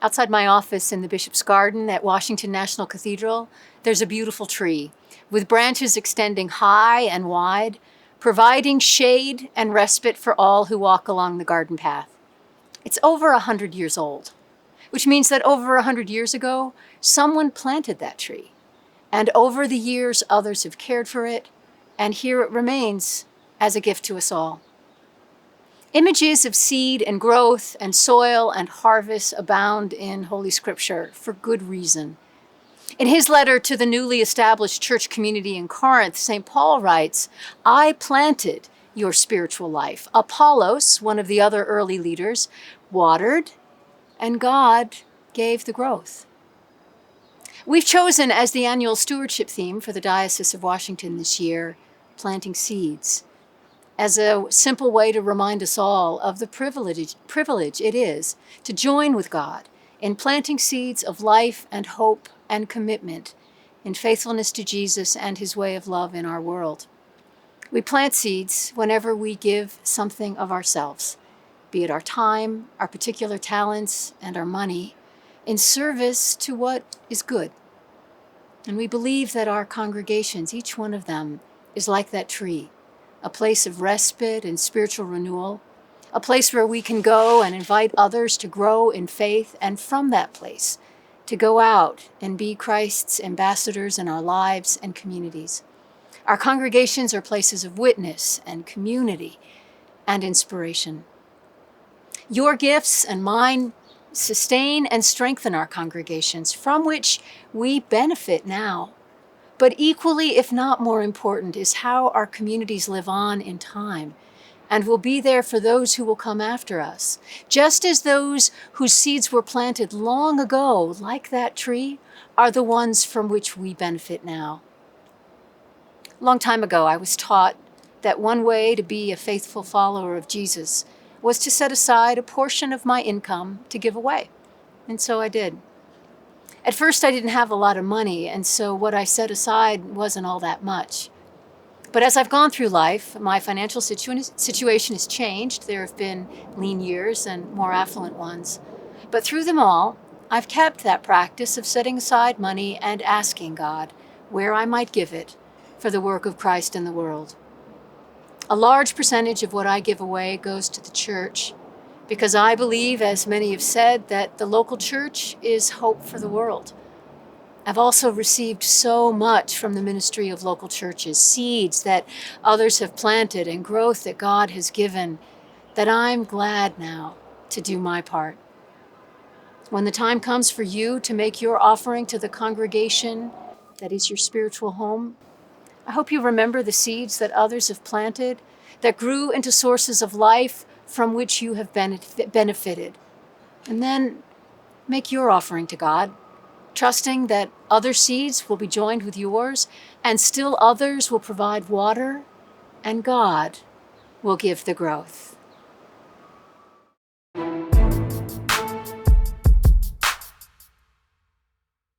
Outside my office in the Bishop's Garden at Washington National Cathedral, there's a beautiful tree with branches extending high and wide, providing shade and respite for all who walk along the garden path. It's over 100 years old, which means that over 100 years ago, someone planted that tree. And over the years, others have cared for it, and here it remains as a gift to us all. Images of seed and growth and soil and harvest abound in Holy Scripture for good reason. In his letter to the newly established church community in Corinth, St. Paul writes, "I planted your spiritual life. Apollos, one of the other early leaders, watered, and God gave the growth." We've chosen as the annual stewardship theme for the Diocese of Washington this year, planting seeds, as a simple way to remind us all of the privilege it is to join with God in planting seeds of life and hope and commitment in faithfulness to Jesus and his way of love in our world. We plant seeds whenever we give something of ourselves, be it our time, our particular talents, and our money, in service to what is good. And we believe that our congregations, each one of them, is like that tree, a place of respite and spiritual renewal, a place where we can go and invite others to grow in faith, and from that place, to go out and be Christ's ambassadors in our lives and communities. Our congregations are places of witness and community and inspiration. Your gifts and mine sustain and strengthen our congregations, from which we benefit now. But equally, if not more important, is how our communities live on in time and will be there for those who will come after us, just as those whose seeds were planted long ago, like that tree, are the ones from which we benefit now. A long time ago, I was taught that one way to be a faithful follower of Jesus was to set aside a portion of my income to give away. And so I did. At first, I didn't have a lot of money, and so what I set aside wasn't all that much. But as I've gone through life, my financial situation has changed. There have been lean years and more affluent ones. But through them all, I've kept that practice of setting aside money and asking God where I might give it for the work of Christ in the world. A large percentage of what I give away goes to the church, because I believe, as many have said, that the local church is hope for the world. I've also received so much from the ministry of local churches, seeds that others have planted and growth that God has given, that I'm glad now to do my part. When the time comes for you to make your offering to the congregation that is your spiritual home, I hope you remember the seeds that others have planted that grew into sources of life from which you have benefited. And then make your offering to God, trusting that other seeds will be joined with yours, and still others will provide water, and God will give the growth.